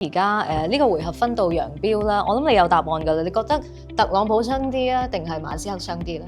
而家呢個回合分道揚鑣啦，我諗你有答案㗎啦。你覺得特朗普傷啲啊，定係馬斯克傷啲咧？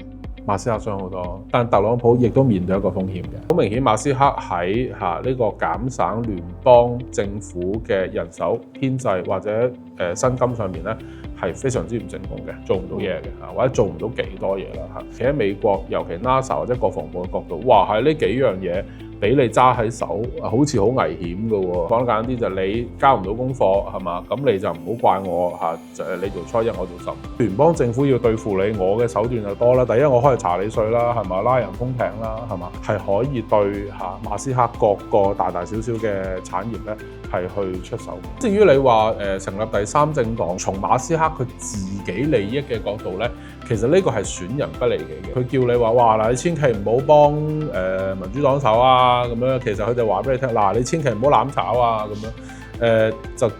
馬斯克傷好多，但特朗普亦都面對一個風險嘅。好明顯，馬斯克喺呢個減省聯邦政府嘅人手編制或者薪金上面咧，係非常之唔成功嘅，做唔到嘢嘅或者做唔到幾多嘢啦嚇。企喺美國，尤其 NASA 或者國防部嘅角度，哇係呢幾樣嘢俾你揸喺手，好似好危險嘅喎。講得簡單啲就係你交唔到功課係嘛，咁你就唔好怪我嚇，就係你做初一我做十。聯邦政府要對付你，我嘅手段就多啦。第一我可以查你稅啦，係嘛，拉人封艇啦，係嘛，係可以對馬斯克各個大大小小嘅產業咧係去出手。至於你話成立第三政黨，從馬斯克佢自己利益嘅角度咧，其實呢個係損人不利己嘅。佢叫你話哇嗱，你千祈唔好幫民主黨手啊咁樣，其實佢就話俾你聽嗱，你千祈唔好攬炒啊咁樣，就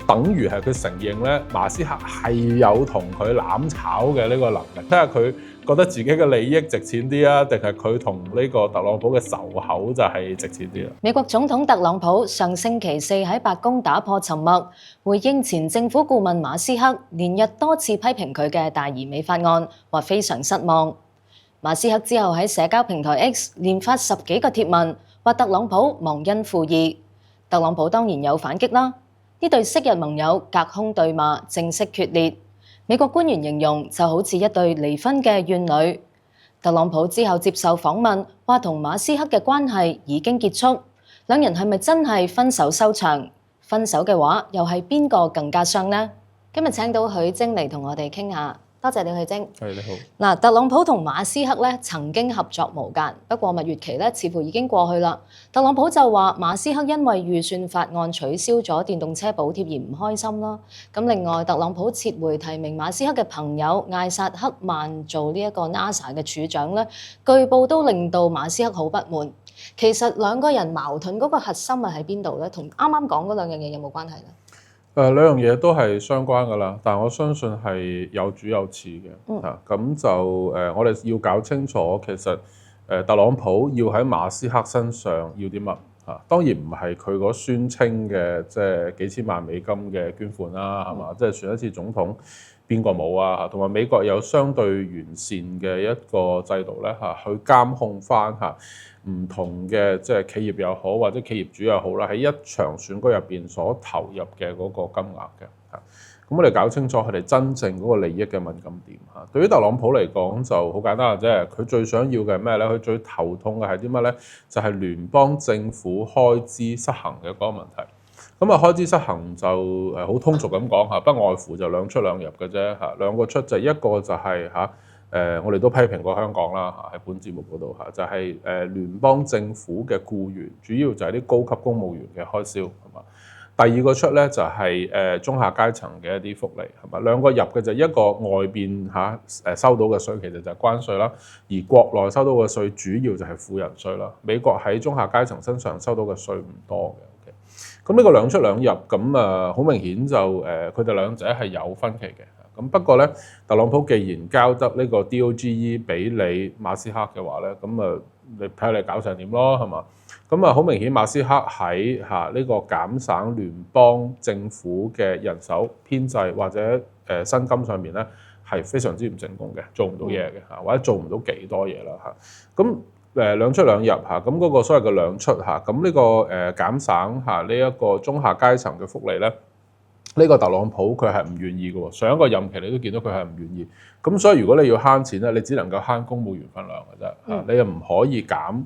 等於係佢承認咧，馬斯克係有同佢攬炒嘅呢個能力。睇下佢覺得自己嘅利益值錢啲啊，定係佢同呢個特朗普嘅仇口就係值錢啲啦。美國總統特朗普上星期四喺白宮打破沉默，回應前政府顧問馬斯克連日多次批評佢嘅大移民法案，話非常失望。馬斯克之後喺社交平台 X 連發10幾個貼文，話特朗普忘恩負義。特朗普當然有反擊啦，呢對昔日盟友隔空對罵，正式決裂。美國官員形容就好似一對離婚嘅怨侶。特朗普之後接受訪問，話同馬斯克嘅關係已經結束，兩人係咪真係分手收場？分手嘅話，又係邊個更加傷呢？今日請到許楨嚟同我哋傾下。多謝你，許楨。係你好。嗱，特朗普同馬斯克咧曾經合作無間，不過蜜月期咧似乎已經過去啦。特朗普就話馬斯克因為預算法案取消咗電動車補貼而唔開心啦。咁另外，特朗普撤回提名馬斯克嘅朋友艾薩克曼做呢一個 NASA 嘅處長咧，據報都令到馬斯克好不滿。其實兩個人矛盾嗰個核心係喺邊度咧？同啱啱講嗰兩樣嘢有冇關係咧？兩樣嘢都係相關㗎啦，但我相信係有主有次嘅。咁就我哋要搞清楚，其實特朗普要喺馬斯克身上要啲乜嚇？當然唔係佢嗰宣稱嘅即係幾千萬美金嘅捐款啦，係嘛？即係選一次總統邊個冇啊？同埋美國有相對完善嘅一個制度咧嚇，去監控翻嚇唔同嘅即係企業又好或者企業主又好啦，喺一場選舉入邊所投入嘅嗰個金額嘅嚇。咁我哋搞清楚佢哋真正嗰個利益嘅敏感點嚇。對於特朗普嚟講就好簡單嘅啫，佢最想要嘅係咩咧？佢最頭痛嘅係啲乜咧？就係聯邦政府開支失衡嘅嗰個問題。咁開支失衡就好通俗咁講嚇，不外乎就兩出兩入嘅啫嚇。兩個出就一個就係我哋都批評過香港啦喺本節目嗰度就係聯邦政府嘅僱員，主要就係啲高級公務員嘅開銷係嘛。第二個出咧就係中下階層嘅一啲福利係嘛。兩個入嘅就一個外邊收到嘅稅其實就係關稅啦，而國內收到嘅稅主要就係富人稅啦。美國喺中下階層身上收到嘅稅唔多嘅。咁呢個兩出兩入，咁好明顯就佢哋兩者係有分歧嘅。咁不過咧，特朗普既然交得呢個 DOGE 俾你馬斯克嘅話咧，咁你睇下你搞成點咯，係嘛？咁好明顯馬斯克喺呢個減省聯邦政府嘅人手編制或者薪金上面咧係非常之唔成功嘅，做唔到嘢嘅或者做唔到幾多嘢啦嚇。咁兩出兩入嚇，咁嗰個所謂嘅兩出嚇，咁呢個減省呢一個中下階層嘅福利咧，呢個特朗普佢係唔願意嘅喎。上一個任期你都見到佢係唔願意，咁所以如果你要慳錢咧，你只能夠慳公務員分量嘅啫，你又唔可以減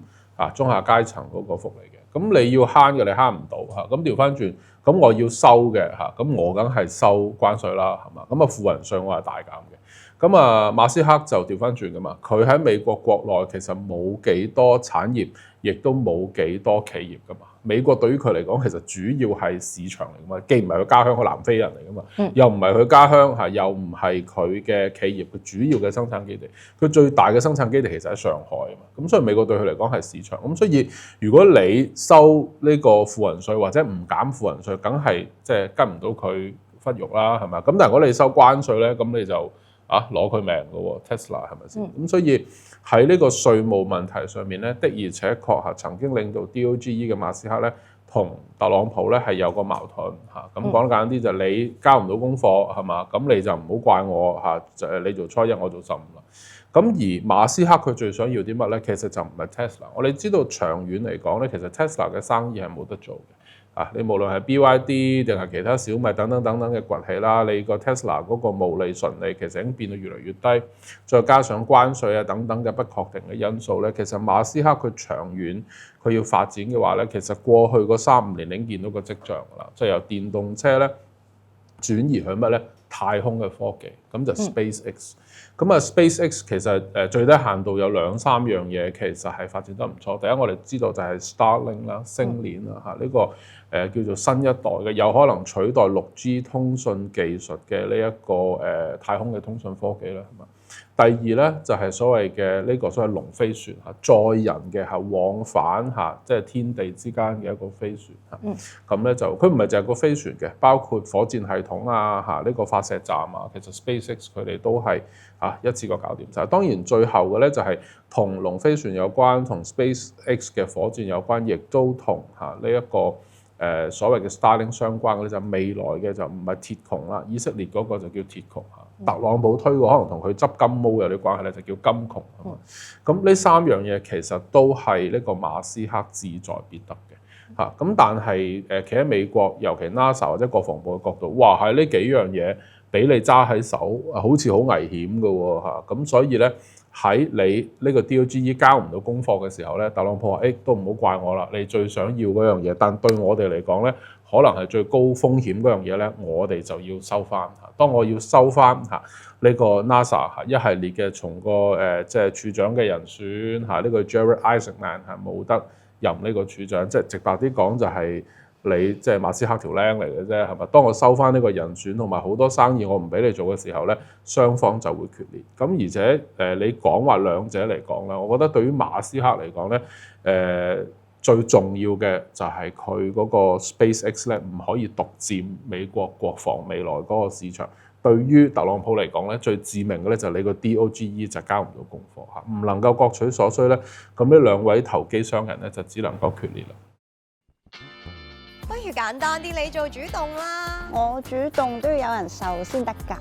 中下階層嗰個福利嘅。咁你要慳嘅你慳唔到嚇，咁調翻轉，咁我要收嘅嚇，咁我梗係收關稅啦，係嘛？咁富人稅我係大減嘅。咁馬斯克就調翻轉噶嘛，佢喺美國國內其實冇幾多產業，亦都冇幾多企業噶嘛。美國對於佢嚟講，其實主要係市場嚟噶嘛，既唔係佢家鄉，佢南非人嚟噶嘛，又唔係佢家鄉又唔係佢嘅企業，佢主要嘅生產基地，佢最大嘅生產基地其實喺上海啊嘛。咁所以美國對佢嚟講係市場。咁所以如果你收呢個富人稅或者唔減富人稅，梗係即係跟唔到佢忽肉啦，係咪？咁但係如果你收關稅咧，咁你就攞佢命嘅喎 Tesla 係咪先？咁所以喺呢個稅務問題上面咧，的而且確曾經令到 DOGE 嘅馬斯克咧同特朗普咧係有個矛盾嚇。咁講得簡單啲就係你交唔到功課係嘛，咁你就唔好怪我嚇，就你做初一我做15啦。咁而馬斯克佢最想要啲乜咧？其實就唔係 Tesla。我哋知道長遠嚟講咧，其實 Tesla 嘅生意係冇得做嘅。你無論係 BYD 定係其他小米等等嘅崛起啦，你個 Tesla 嗰個毛利純利其實已經變到越嚟越低，再加上關稅啊等等嘅不確定嘅因素咧，其實馬斯克佢長遠佢要發展嘅話咧，其實過去嗰3-5年已經見到個跡象㗎啦，即係由電動車咧轉移去乜咧？太空嘅科技，咁就 SpaceX。咁啊 SpaceX 其實最低限度有2-3樣嘢其實係發展得唔錯。第一我哋知道就係 Starlink 啦、星鏈啦嚇，呢個叫做新一代嘅有可能取代6G 通訊技術嘅呢一個太空嘅通訊科技啦，係嘛？第二咧就係所謂嘅呢個所謂龍飛船嚇，載人嘅嚇往返嚇，即係天地之間嘅一個飛船嚇。咁咧就佢唔係淨係個飛船嘅，包括火箭系統啊嚇，呢個發射站啊，其實 SpaceX 佢哋都係一次過搞掂晒。當然最後嘅咧就係同龍飛船有關，同 SpaceX 嘅火箭有關，亦都同呢一個所謂嘅 Starlink 相關嘅咧，就未來嘅就唔係鐵穹啦，以色列嗰個就叫鐵穹嚇。特朗普推過可能同佢執金毛有啲關係咧，就叫金穹。咁呢3樣嘢其實都係呢個馬斯克志在必得嘅嚇。咁但係企喺美國，尤其 NASA 或者國防部嘅角度，哇係呢幾樣嘢俾你揸喺手，好似好危險嘅喎嚇。咁所以咧喺你呢個 DOGE 交唔到功課嘅時候咧，特朗普話：都唔好怪我啦，你最想要嗰樣嘢，但對我哋嚟講咧，可能係最高風險嗰樣嘢咧，我哋就要收翻嚇。當我要收翻呢個 NASA 一系列嘅從個即係處長嘅人選呢個 Jared Isaacman 冇得任呢個處長，即係直白啲講就係你即係馬斯克條僆嚟嘅啫，係咪？當我收翻呢個人選同埋好多生意我唔俾你做嘅時候咧，雙方就會決裂。咁而且你講話兩者嚟講啦，我覺得對於馬斯克嚟講咧，最重要嘅就係佢嗰個 SpaceX 咧唔可以獨佔美國國防未來嗰個市場。對於特朗普嚟講咧，最致命嘅咧就係你個 DOGE 就交唔到功課嚇，唔能夠各取所需咧，咁呢兩位投機商人咧就只能夠決裂啦。不如簡單啲，你做主動啦。我主動都要有人受先得㗎。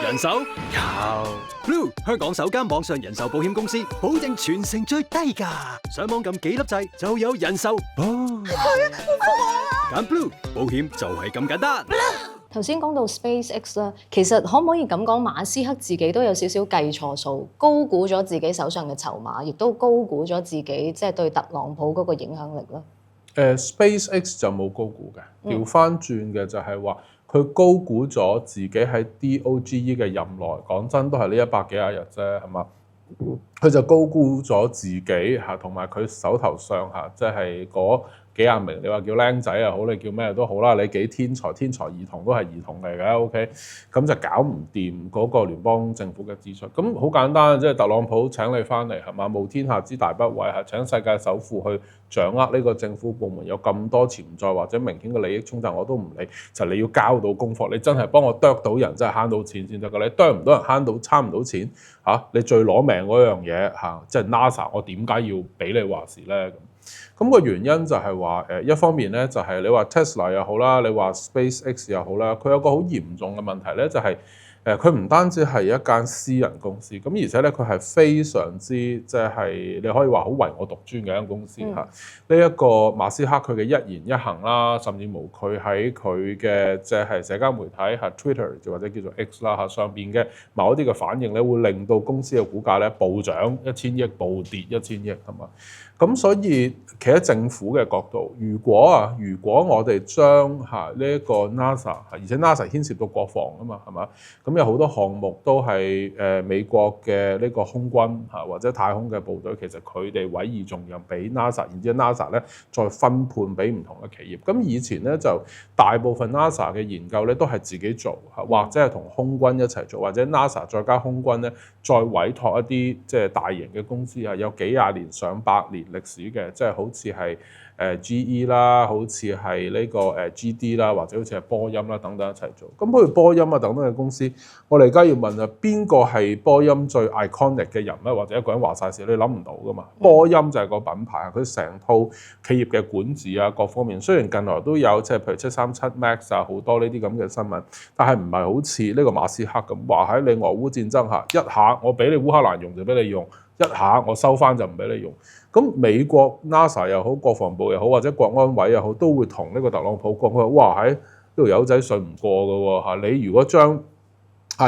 人手有 Blue 香港首間網上人壽保險公司，保證全城最低價。上網撳幾粒掣就有人壽保。揀 Blue 保險就係咁簡單。頭先講到 SpaceX 啦，其實可唔可以咁講，馬斯克自己都有少少計錯數，高估咗自己手上嘅籌碼，亦都高估咗自己即係對特朗普嗰個影響力啦。SpaceX 就冇高估嘅，調翻轉嘅就係話佢高估咗自己喺 DOGE 嘅任內，講真都係呢100幾廿日啫，係嘛？佢就高估咗自己嚇，同埋佢手頭上嚇，即係嗰幾廿名，你話叫僆仔又好，你叫咩都好啦，你幾天才兒童都係兒童嚟嘅 ，OK， 咁就搞唔掂嗰個聯邦政府嘅支出。咁好簡單，即係特朗普請你翻嚟係嘛，冒天下之大不韙係請世界首富去掌握呢個政府部門，有咁多潛在或者明顯嘅利益衝突我都唔理，就你要交到功課，你真係幫我啄到人，真係慳到錢先得㗎。你啄唔到人慳到差唔到錢嚇，你最攞命嗰樣嘢嚇，即係 NASA， 我點解要俾你話事咧？咁個原因就係話一方面咧就係你話 Tesla 又好啦，你話 SpaceX 又好啦，佢有個好嚴重嘅問題咧，就係佢唔單止係一間私人公司，咁而且咧佢係非常之即係你可以話好唯我獨尊嘅一間公司嚇。呢一個馬斯克佢嘅一言一行啦，甚至乎佢喺佢嘅即係社交媒體嚇 Twitter 或者叫做 X 啦嚇上邊嘅某一啲嘅反應咧，會令到公司嘅股價咧暴漲1000億，暴跌1000億係嘛？咁所以企喺政府嘅角度，如果我哋將呢一個 NASA， 而且 NASA 牽涉到國防啊嘛，係嘛？咁有好多項目都係美國嘅呢個空軍或者太空嘅部隊，其實佢哋委以重任俾 NASA， 然之後 NASA 咧再分判俾唔同嘅企業。咁以前咧就大部分 NASA 嘅研究咧都係自己做，或者係同空軍一齊做，或者 NASA 再加空軍咧再委託一啲即係大型嘅公司有幾廿年上百年歷史嘅，即係好似係 GE 啦，好似係呢個GD 啦，或者好似係波音啦等等一齊做。咁譬如波音啊等等嘅公司，我哋而家要問啊，邊個係波音最 iconic 嘅人咧？或者一個人話晒事，你諗唔到噶嘛？波音就係個品牌，佢成套企業嘅管治啊各方面，雖然近來都有即係譬如737 Max 啊好多呢啲咁嘅新聞，但係唔係好似呢個馬斯克咁話喺你俄烏戰爭下一下我俾你烏克蘭用就俾你用，一下我收翻就唔俾你用。咁美國 NASA 又好，國防部又好，或者國安委又好，都會同呢個特朗普講，佢話：哇喺呢條友仔信唔過㗎喎嚇！你如果將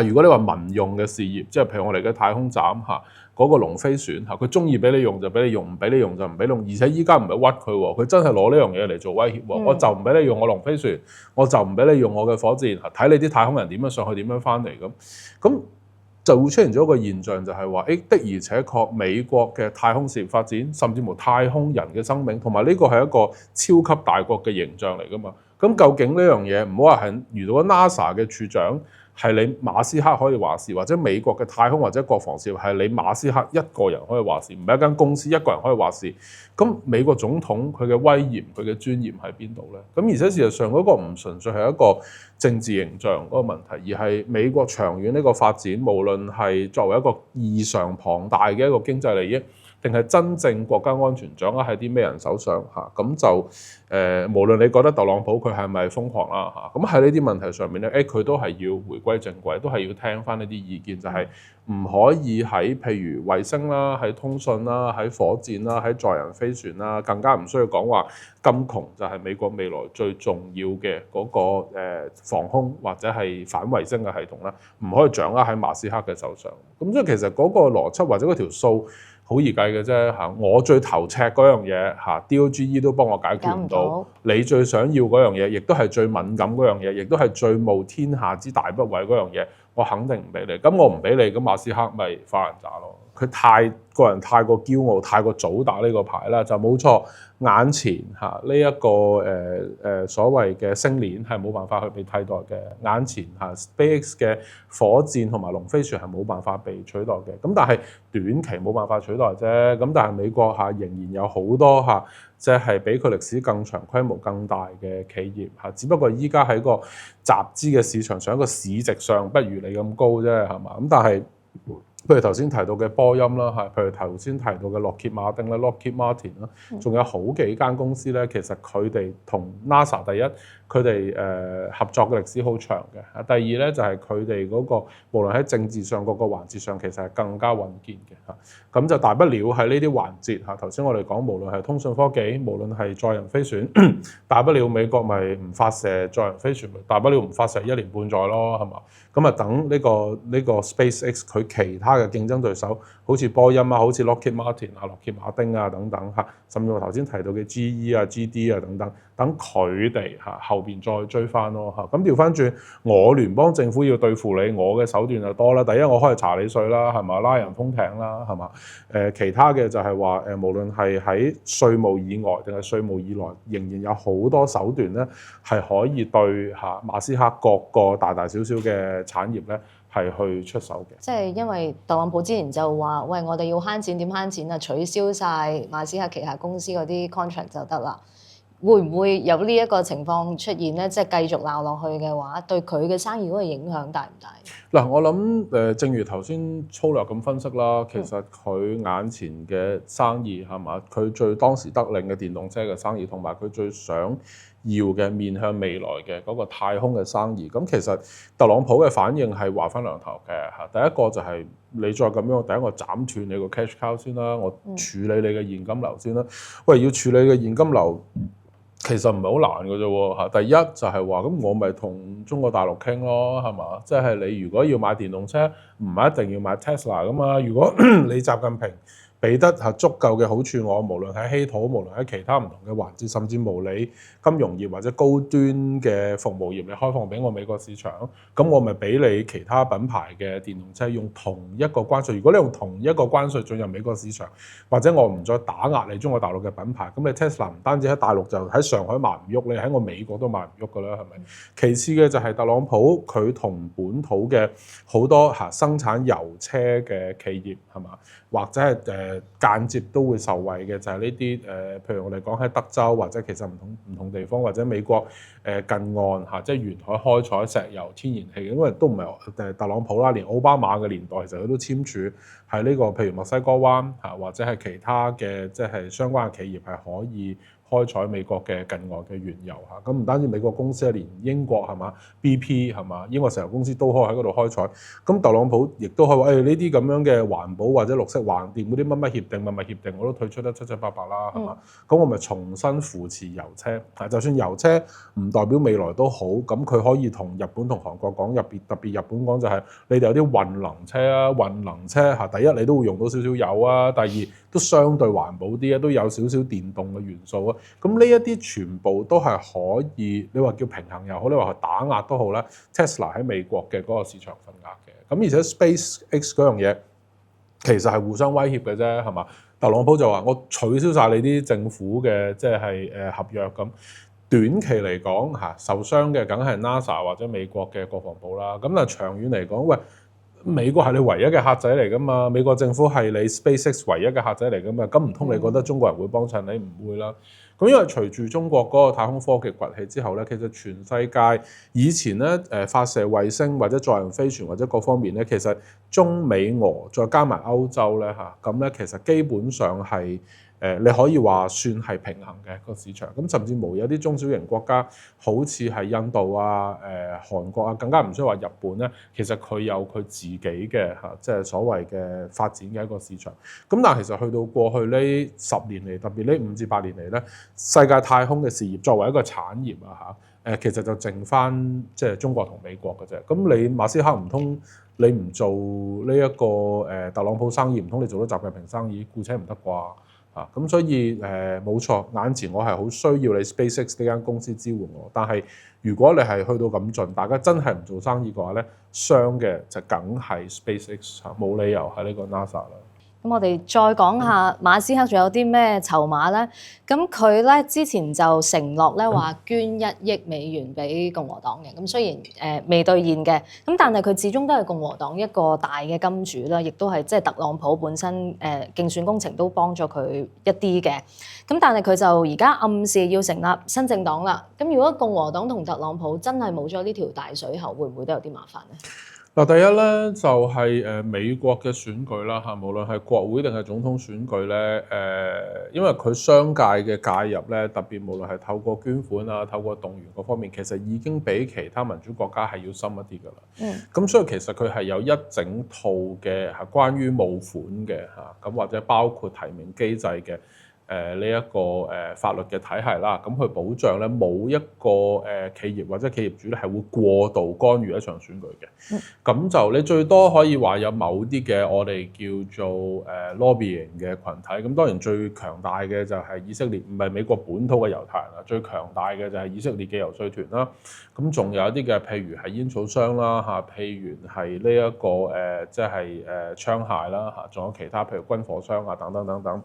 如果你話民用嘅事業，即係譬如我哋嘅太空站嚇嗰個龍飛船嚇，佢中意俾你用就俾你用，唔俾你用就唔俾你用。而且依家唔係屈佢喎，佢真係攞呢樣嘢嚟做威脅喎。我就唔俾你用我龍飛船，我就唔俾你用我嘅火箭，睇你啲太空人點樣上去，點樣翻嚟咁。就會出現咗一個現象，就係話，的而且確美國嘅太空事業發展，甚至乎太空人嘅生命，同埋呢個係一個超級大國嘅形象嚟㗎嘛。咁究竟呢樣嘢唔好話係遇到 NASA 嘅處長係你馬斯克可以話事，或者美國嘅太空或者國防事業係你馬斯克一個人可以話事，唔係一間公司一個人可以話事。咁美國總統佢嘅威嚴、佢嘅尊嚴喺邊度咧？咁而且事實上嗰個唔純粹係一個政治形象嗰個問題，而係美國長遠呢個發展，無論係作為一個異常龐大嘅一個經濟利益，定係真正國家安全掌握喺啲咩人手上嚇？咁就無論你覺得特朗普佢係咪瘋狂啦嚇，咁喺呢啲問題上面咧，佢都係要回歸正軌，都係要聽翻呢啲意見，就係唔可以喺譬如衛星啦、喺通訊啦、喺火箭啦、喺載人飛船啦，更加唔需要講話金窮就係美國未來最重要嘅嗰個防空或者係反衛星嘅系統啦，唔可以掌握喺馬斯克嘅手上。咁所以其實嗰個邏輯或者嗰條數好易計嘅啫嚇，我最頭赤嗰樣嘢嚇 DOGE 都幫我解決唔到，你最想要嗰樣嘢，亦都係最敏感嗰樣嘢，亦都係最冒天下之大不韙嗰樣嘢，我肯定唔俾你。咁我唔俾你，咁馬斯克咪發爛渣咯。佢個人太過驕傲，太過早打呢個牌啦，就冇錯。眼前嚇呢一個所謂嘅星鏈係冇辦法去被替代嘅，眼前嚇 SpaceX 嘅火箭同埋龍飛船係冇辦法被取代嘅。咁但係短期冇辦法取代啫。咁但係美國嚇仍然有好多嚇，即係比佢歷史更長規模更大嘅企業嚇。只不過依家喺個集資嘅市場上，一個市值上不如你咁高啫，係嘛？咁但係譬如頭先提到嘅波音啦，譬如頭先提到嘅洛歇馬丁啦 （Lockheed Martin） 啦，仲有好幾間公司咧，其實佢哋同 NASA 第一，佢哋合作嘅歷史好長嘅。第二咧就係佢哋嗰個無論喺政治上各個環節上，其實係更加穩健嘅嚇。咁就大不了喺呢啲環節嚇，頭先我哋講無論係通訊科技，無論係載人飛船，大不了美國咪唔發射載人飛船，大不了唔發射1年半載咯，係嘛？咁啊等呢個 SpaceX 佢其他嘅競爭對手，好似波音啊，好似 Lockheed Martin 啊、洛歇馬丁啊等等嚇，甚至我頭先提到嘅 GE 啊、GD 啊等等，等佢哋嚇後邊再追翻咯嚇。咁調翻轉，我聯邦政府要對付你，我嘅手段就多啦。第一，我可以查你稅啦，係嘛？拉人封艇啦，係嘛？其他嘅就係話無論係喺稅務以外定係稅務以內，仍然有好多手段咧，係可以對嚇馬斯克各個大大小小嘅產業咧係去出手嘅。即係因為特朗普之前就話：喂，我哋要慳錢點慳錢啊？取消晒馬斯克旗下公司嗰啲 contract 就得啦。會唔會有呢一個情況出現咧？即係繼續鬧落去嘅話，對佢嘅生意嗰個影響大唔大？嗱，我諗正如頭先粗略咁分析啦，其實佢眼前嘅生意係嘛，佢最當時得令嘅電動車嘅生意，同埋佢最想要嘅面向未來嘅嗰個太空嘅生意，咁其實特朗普嘅反應係話分兩頭嘅嚇。第一個就係你再咁樣，第一個斬斷你個 cash cow 先啦，我處理你嘅現金流先啦。喂，要處理嘅現金流，其實唔係好難嘅啫喎嚇。第一就係話咁，我咪同中國大陸傾咯，係嘛？即係你如果要買電動車，唔係一定要買 Tesla 噶嘛。如果你習近平俾得係足夠嘅好處我，無論喺稀土，無論喺其他唔同嘅環節，甚至無理金融業或者高端嘅服務業，你開放俾我美國市場，咁我咪俾你其他品牌嘅電動車用同一個關稅。如果你用同一個關稅進入美國市場，或者我唔再打壓你中國大陸嘅品牌，咁你 Tesla 唔單止喺大陸就喺上海賣唔喐，你喺我美國都賣唔喐㗎啦，係咪？其次嘅就係特朗普佢同本土嘅好多生產油車嘅企業係嘛，或者係間接都會受惠嘅，就係呢啲譬如我哋講喺德州或者其實唔同地方或者美國近岸嚇，即係沿海開採石油、天然氣，因為都唔係特朗普啦，連奧巴馬嘅年代其實佢都簽署喺呢個譬如墨西哥灣嚇，或者係其他嘅即係相關嘅企業係可以開採美國嘅近岸嘅原油嚇，咁唔單止美國公司，連英國係嘛 BP 係嘛，英國石油公司都可以喺嗰度開採。咁特朗普亦都可以話：呢啲咁樣嘅環保或者綠色橫掂嗰啲乜乜協定、乜乜協定，我都退出得七七八八啦，係嘛？咁我咪重新扶持油車。就算油車唔代表未來都好，咁佢可以同日本同韓國講，特別日本講就係你哋有啲混能車啊，混能車嚇，第一你都會用到少少油啊，第二都相對環保啲啊，都有少少電動嘅元素啊。咁呢一啲全部都係可以，你話叫平衡又好，你話打壓都好啦。Tesla 喺美國嘅嗰個市場份額嘅，咁而且 SpaceX 嗰樣嘢其實係互相威脅嘅啫，係嘛？特朗普就話我取消晒你啲政府嘅即係合約咁，短期嚟講嚇受傷嘅梗係 NASA 或者美國嘅國防部啦。咁但係長遠嚟講，喂，美國係你唯一嘅客仔嚟噶嘛？美國政府係你 SpaceX 唯一嘅客仔嚟噶嘛？咁唔通你覺得中國人會幫襯你？唔會啦。咁因為隨住中國嗰個太空科技崛起之後咧，其實全世界以前咧發射衛星或者載人飛船或者各方面咧，其實中美俄再加埋歐洲咧嚇，咁咧其實基本上係你可以話算係平衡嘅個市場。咁甚至無有啲中小型國家，好似係印度啊、韓國啊，更加唔需要話日本咧，其實佢有佢自己嘅嚇，即係所謂嘅發展嘅一個市場。咁但係其實去到過去呢10年嚟，特別呢5至8年嚟咧，世界太空嘅事業作為一個產業啊嚇，其實就剩翻即係中國同美國嘅啫。咁你馬斯克唔通你唔做呢一個特朗普生意，唔通你做到習近平生意，姑且唔得啩？咁所以冇錯，眼前我係好需要你 SpaceX 呢間公司支援我，但係如果你係去到咁盡，大家真係唔做生意嘅話咧，傷嘅就梗係 SpaceX，冇理由係呢個 NASA 啦。咁我哋再講下馬斯克仲有啲咩籌碼咧？咁佢咧之前就承諾咧話捐1億美元俾共和黨嘅，咁雖然未兌現嘅，咁但係佢始終都係共和黨一個大嘅金主啦，亦都係即係特朗普本身競選工程都幫咗佢一啲嘅。咁但係佢就而家暗示要成立新政黨啦。咁如果共和黨同特朗普真係冇咗呢條大水喉，會唔會都有啲麻煩咧？嗱，第一咧就係美國嘅選舉啦嚇，無論係國會定係總統選舉咧，因為佢商界嘅介入咧，特別無論係透過捐款啊、透過動員嗰方面，其實已經比其他民主國家係要深一啲噶啦。咁所以其實佢係有一整套嘅係關於募款嘅嚇，咁或者包括提名機制嘅。呢一個法律嘅體系啦，咁去保障咧冇一個企業或者企業主咧係會過度干預一場選舉嘅。咁就你最多可以話有某啲嘅我哋叫做lobbying 嘅群體。咁當然最強大嘅就係以色列，唔係美國本土嘅猶太人啦。最強大嘅就係以色列嘅遊說團啦。咁仲有一啲嘅譬如係煙草商啦嚇，譬如係呢一個即係槍械啦嚇，仲有其他譬如軍火商啊等等等等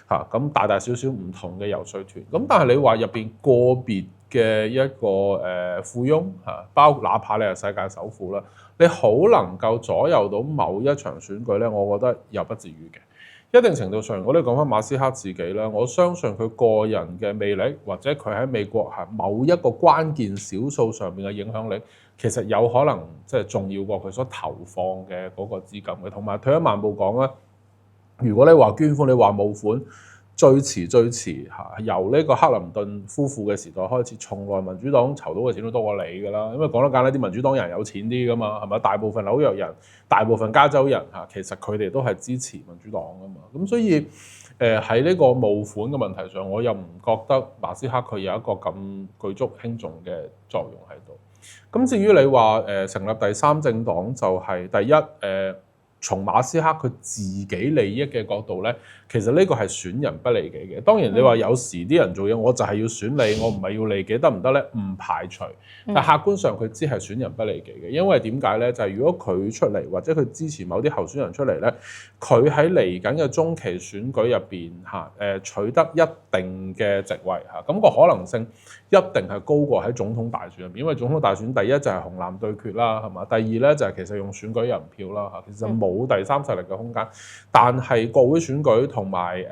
嚇。咁大大小小唔同嘅遊說團，咁但係你話入邊個別嘅一個富翁嚇，哪怕你係世界首富啦，你好能夠左右到某一場選舉咧，我覺得又不至於嘅。一定程度上，如果你講翻馬斯克自己啦，我相信佢個人嘅魅力，或者佢喺美國係某一個關鍵少數上面嘅影響力，其實有可能即係重要過佢所投放嘅嗰個資金嘅。同埋退一萬步講啦，如果你話捐款，你話募款，最遲嚇，由呢個克林頓夫婦嘅時代開始，從來民主黨籌到嘅錢都多過你㗎啦。因為講得簡單啲，民主黨人有錢啲㗎嘛，係咪？大部分紐約人、大部分加州人嚇，其實佢哋都係支持民主黨㗎嘛。咁所以喺呢個募款嘅問題上，我又唔覺得馬斯克佢有一個咁舉足輕重嘅作用喺度。咁至於你話成立第三政黨，就係第一從馬斯克佢自己利益嘅角度咧，其實呢個係損人不利己嘅。當然你話有時啲人做嘢，我就係要選你，我唔係要利己，得唔得咧？唔排除，但客觀上佢只係損人不利己嘅。因為點解咧？就係如果佢出嚟或者佢支持某啲候選人出嚟咧，佢喺嚟緊嘅中期選舉入邊嚇取得一定嘅席位嚇，咁個可能性一定係高過喺總統大選入邊，因為總統大選第一就係紅藍對決啦，係嘛？第二咧就係其實用選舉人票啦嚇，其實冇第三勢力嘅空間。但係國會選舉同埋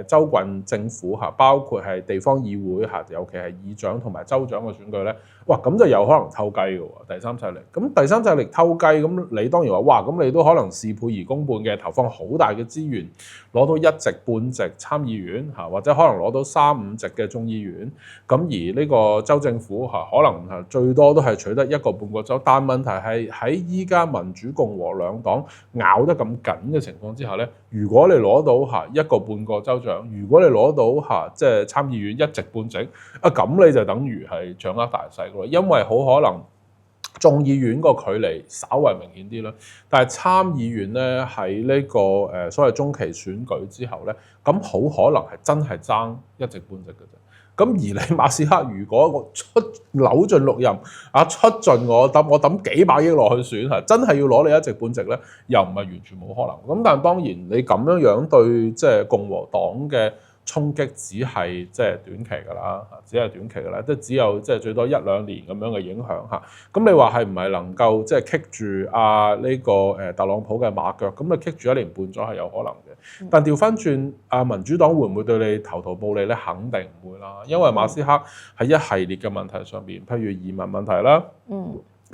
州郡政府嚇，包括係地方議會嚇，尤其係議長同埋州長嘅選舉咧，哇咁就有可能偷雞嘅喎，第三勢力。咁第三勢力偷雞，咁你當然話哇，咁你都可能事倍而功半嘅，投放好大嘅資源，攞到一席半席參議院嚇，或者可能攞到3-5席嘅眾議院。咁而呢個州政府嚇，可能係最多都係取得1個半個州。但問題係喺依家民主共和兩黨咬得咁緊嘅情況之下咧，如果你攞到嚇1個半個州長，如果你攞到嚇即係參議院1席半席啊，咁你就等於係掌握大勢咯，因為好可能眾議院個距離稍為明顯啲啦，但係參議院咧喺呢個所謂中期選舉之後咧，咁好可能係真係爭1席半席嘅啫。咁而你馬斯克如果我扭盡六壬啊，出盡我抌幾百億落去選係，真係要攞你1席半席咧，又唔係完全冇可能。咁但係當然你咁樣對即係共和黨嘅衝擊只係即係短期㗎啦，只係短期㗎啦，即係只有即係最多1-2年咁樣嘅影響嚇。咁你話係唔係能夠即係棘住呢個特朗普嘅馬腳？咁你棘住1年半咗係有可能嘅。但調翻轉民主黨會唔會對你投桃報李咧？肯定唔會啦，因為馬斯克喺一系列嘅問題上邊，譬如移民問題啦，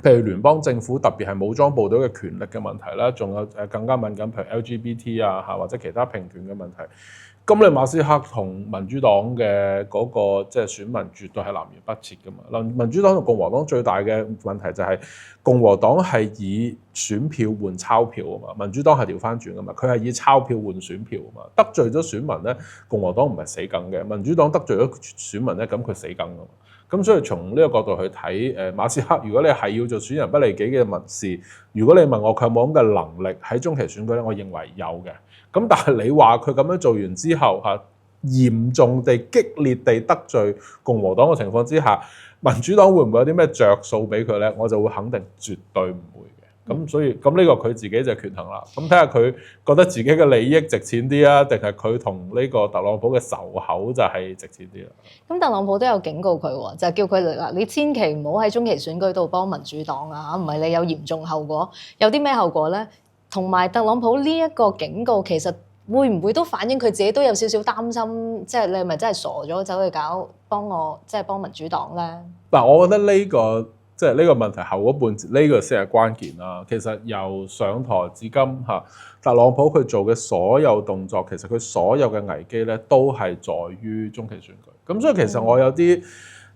譬如聯邦政府特別係武裝部隊嘅權力嘅問題啦，仲有更加敏感譬如 LGBT 啊或者其他平權嘅問題。咁你馬斯克同民主黨嘅嗰個即係選民絕對係南轅北轍噶嘛。民主黨同共和黨最大嘅問題就係共和黨係以選票換鈔票啊嘛，民主黨係調翻轉噶嘛，佢係以鈔票換選票啊嘛。得罪咗選民咧，共和黨唔係死梗嘅，民主黨得罪咗選民咧，咁佢死梗噶嘛。咁所以從呢個角度去睇，馬斯克如果你係要做損人不利己嘅民事，如果你問我佢有冇咁嘅能力喺中期選舉咧，我認為有嘅。咁但係你話佢咁樣做完之後嚇，嚴重地激烈地得罪共和黨嘅情況之下，民主黨會唔會有啲咩着數俾佢咧？我就會肯定絕對唔會嘅。咁所以咁呢個佢自己就權衡啦。咁睇下佢覺得自己嘅利益值錢啲啊，定係佢同呢個特朗普嘅仇口就係值錢啲啦。咁特朗普都有警告佢喎，就係叫佢嗱，你千祈唔好喺中期選舉度幫民主黨啊，唔係你有嚴重後果。有啲咩後果咧？同埋特朗普呢一個警告，其實會唔會都反映佢自己都有少少擔心？即係你係咪真係傻咗走去幫民主黨咧？嗱，我覺得呢個即係呢個問題後嗰半節呢個先係關鍵啦。其實由上台至今嚇，特朗普佢做嘅所有動作，其實佢所有嘅危機咧，都係在於中期選舉。咁所以其實我有啲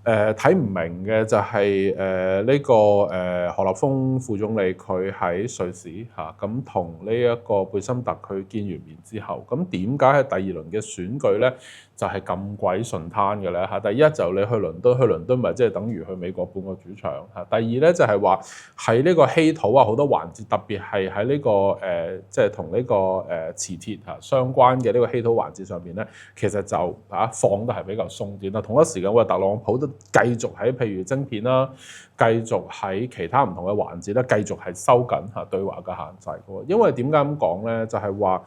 睇唔明嘅就係呢個何立峰副總理佢喺瑞士嚇，咁同呢一個貝森特佢見完面之後，咁點解喺第二輪嘅選舉咧就係咁鬼順攤嘅咧嚇？第一就你去倫敦咪即係等於去美國半個主場嚇。第二咧就係話喺呢個稀土啊好多環節，特別係喺呢個即係同呢個磁鐵嚇相關嘅呢個稀土環節上邊咧，其實就放得係比較鬆啲啦。同一時間特朗普都繼續喺譬如晶片啦，繼續喺其他唔同嘅環節咧，繼續係收緊對華嘅限制嘅。因為點解咁講咧？就係話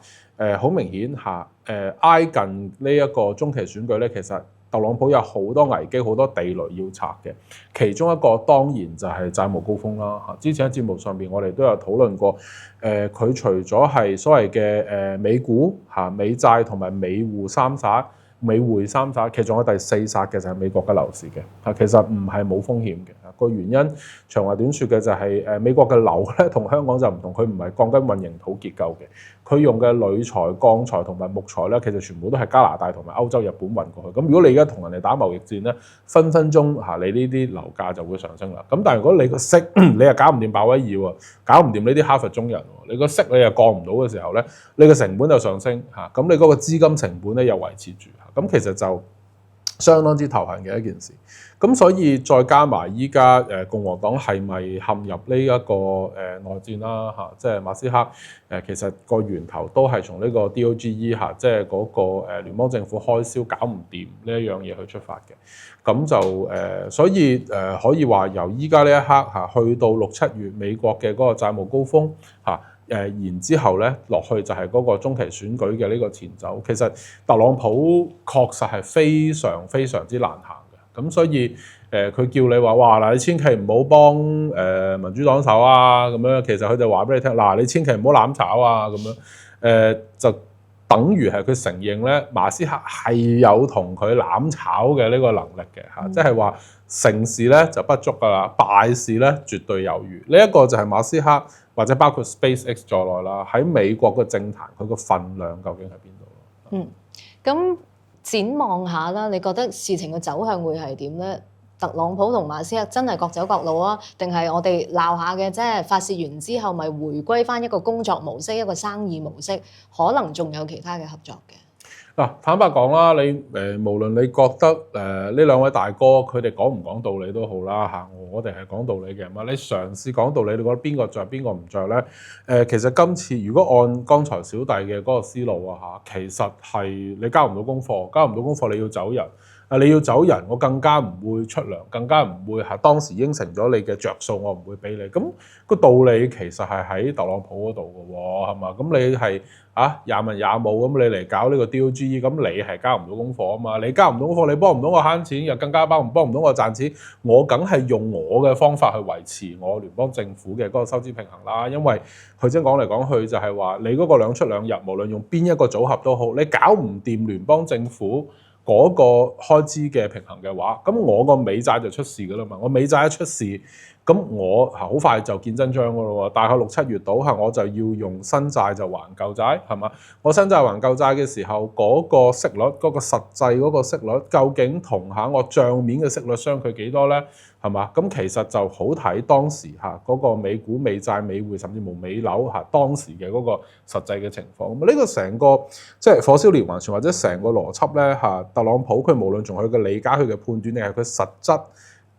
好明顯挨近呢一個中期選舉咧，其實特朗普有好多危機、好多地雷要拆嘅。其中一個當然就係債務高峰啦嚇。之前喺節目上邊我哋都有討論過，佢除咗係所謂嘅美股美債同埋美匯三殺。美匯三殺，其中有第四殺嘅就係美國嘅樓市嘅，其實唔係冇風險嘅。個原因長話短説嘅就係美國嘅樓咧同香港就唔同，佢唔係鋼筋混凝土結構嘅，佢用嘅鋁材、鋼材同埋木材咧，其實全部都係加拿大同埋歐洲、日本運過去。咁如果你而家同人哋打貿易戰咧，分分鐘你呢啲樓價就會上升啦。咁但係如果你個息你又搞唔掂鮑威爾喎，搞唔掂呢啲哈佛中人喎，你個息你又降唔到嘅時候咧，你個成本就上升嚇，咁你嗰個資金成本咧又維持住。咁其實就相當之頭痕嘅一件事，咁所以再加埋依家共和黨係咪陷入呢一個內戰啦嚇？即係馬斯克其實個源頭都係從呢個 DOGE 嚇，即係嗰個聯邦政府開銷搞唔掂呢一樣嘢去出發嘅。咁就所以可以話由依家呢一刻嚇去到6-7月美國嘅嗰個債務高峰嚇。然之後咧落去就係嗰個中期選舉嘅呢個前奏，其實特朗普確實係非常非常之難行嘅，咁所以佢叫你話哇嗱，你千祈唔好幫民主黨手啊咁樣，其實佢就話俾你聽嗱，你千祈唔好攬炒啊咁樣，就等於係佢承認咧，馬斯克係有同佢攬炒嘅呢個能力嘅嚇，即係話成事咧就不足噶啦，敗事咧絕對有餘。呢一個就係馬斯克或者包括 SpaceX 在內啦，喺美國嘅政壇佢個分量究竟喺邊度？咁展望下啦，你覺得事情嘅走向會係點咧？特朗普同馬斯克真係各走各路啊？定係我哋鬧下嘅啫？發泄完之後，咪回歸返一個工作模式、一個生意模式，可能仲有其他嘅合作嘅。嗱，坦白講啦，你無論你覺得呢兩位大哥佢哋講唔講道理都好啦嚇，我哋係講道理嘅嘛。你嘗試講道理，你覺得邊個着邊個唔着咧？其實今次如果按剛才小弟嘅嗰個思路啊嚇，其實係你交唔到功課，你要走人。你要走人，我更加唔會出糧，更加唔會係當時應承咗你嘅着數，我唔會俾你。咁個道理其實係喺特朗普嗰度嘅喎，係嘛？咁你係廿文廿武咁，你嚟搞呢個 DOGE，咁你係交唔到功課啊嘛？你交唔到功課，你幫唔到我慳錢，又更加幫唔到我賺錢，我梗係用我嘅方法去維持我聯邦政府嘅嗰個收支平衡啦。因為佢先講嚟講去就係話，你嗰個兩出兩入，無論用邊一個組合都好，你搞唔掂聯邦政府嗰個開支嘅平衡嘅話，咁我個美債就出事噶啦嘛。我美債一出事，咁我好快就見真章噶咯喎。大概6、7月到我就要用新債就還舊債，係嘛？我新債還舊債嘅時候，嗰個息率，嗰個實際嗰個息率，究竟同我帳面嘅息率相距幾多咧？係嘛？咁其實就好睇當時嗰個美股、美債、美匯，甚至乎美樓當時嘅嗰個實際嘅情況。咁呢個成個即係火燒連環船，或者成個邏輯咧特朗普佢無論從佢嘅理解、佢嘅判斷，定係佢實質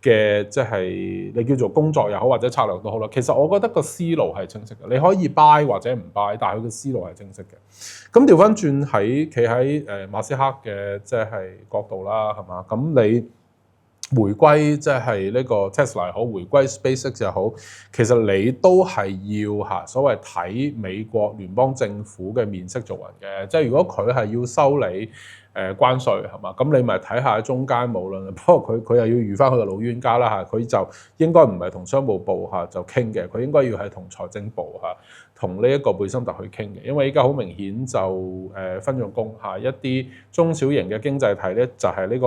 嘅即係你叫做工作又好或者策略都好啦。其實我覺得個思路係清晰嘅，你可以 buy 或者唔 buy，但係佢嘅思路係清晰嘅。咁調翻轉企喺馬斯克嘅即係角度啦，係嘛？咁你回歸即係呢個 Tesla 又好，回歸 SpaceX 又好，其實你都係要所謂睇美國聯邦政府嘅面色做人嘅。即係如果佢係要收你關稅係嘛，咁你咪睇下中間無論，不過佢又要預翻佢個老冤家啦佢就應該唔係同商務部就傾嘅，佢應該要係同財政部同呢一個貝森特去傾嘅，因為依家好明顯就分咗工一啲中小型嘅經濟體咧，就係呢個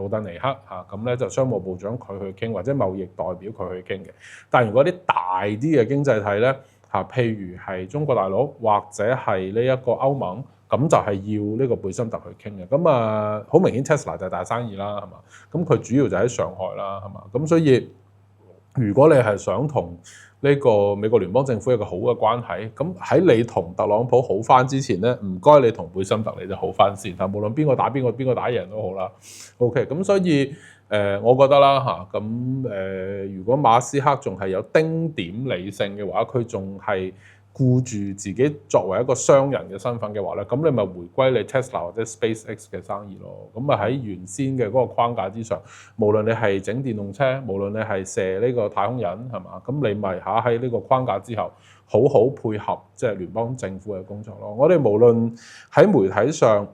魯頓尼克咁咧就商務部長佢去傾，或者貿易代表佢去傾嘅。但如果啲大啲嘅經濟體咧譬如係中國大陸或者係呢一個歐盟，咁就係要呢個貝森特去傾嘅。咁好明顯 Tesla 就係大生意啦，係嘛？咁佢主要就喺上海啦，係嘛？咁所以如果你係想同呢個美國聯邦政府有個好嘅關係，咁喺你同特朗普好翻之前咧，唔該你同貝森特你就好翻先。無論邊個打邊個打贏都好啦。OK， 咁所以我覺得啦如果馬斯克仲係有丁點理性嘅話，佢仲係顧住自己作為一個商人嘅身份嘅話咧，咁你咪回歸你 Tesla 或者 SpaceX 嘅生意咯。咁喺原先嘅嗰個框架之上，無論你係整電動車，無論你係射呢個太空人係嘛，咁你咪喺呢個框架之後好好配合即係聯邦政府嘅工作咯。我哋無論喺媒體上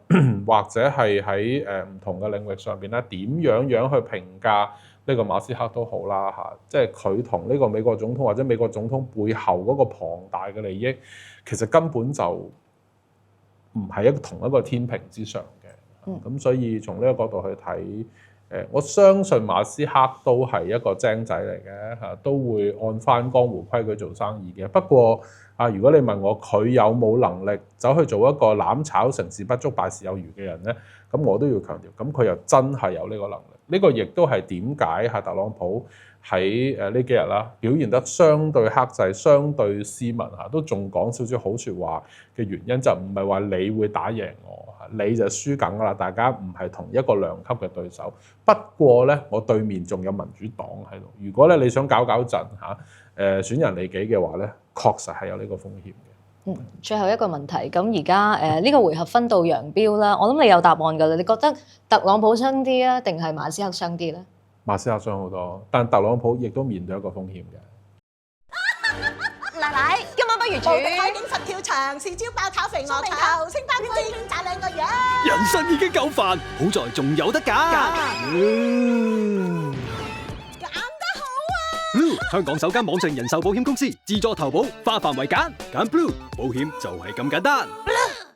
或者係喺唔同嘅領域上邊咧，點樣去評價呢個馬斯克都好啦即係佢同呢個美國總統或者美國總統背後嗰個龐大嘅利益，其實根本就唔係同一個天平之上嘅。咁所以從呢個角度去睇，我相信馬斯克都係一個精仔嚟嘅都會按翻江湖規矩做生意嘅。不過如果你問我佢有冇能力走去做一個攬炒成事不足敗事有餘嘅人咧，咁我都要強調，咁佢又真係有呢個能力。呢個亦都係點解特朗普喺呢幾日啦表現得相對克制、相對斯文都仲講少少好説話嘅原因，就唔係話你會打贏我，你就輸緊㗎啦。大家唔係同一個量級嘅對手。不過咧，我對面仲有民主黨喺度。如果咧你想搞震損人利己嘅話咧，確實係有呢個風險嘅。最後一個問題，咁而家呢個回合分道揚鑣啦，我諗你有答案㗎啦。你覺得特朗普傷啲啊，定係馬斯克傷啲咧？馬斯克傷好多，但特朗普亦都面對一個風險嘅。奶奶，今晚不如煮海景佛跳牆、豉椒爆炒肥鵝頭、清湯杯炸靚個樣。人生已經夠煩，好在仲有得揀。香港首間網上人壽保險公司，自助投保，化繁為簡，揀 Blue 保險就係咁簡單。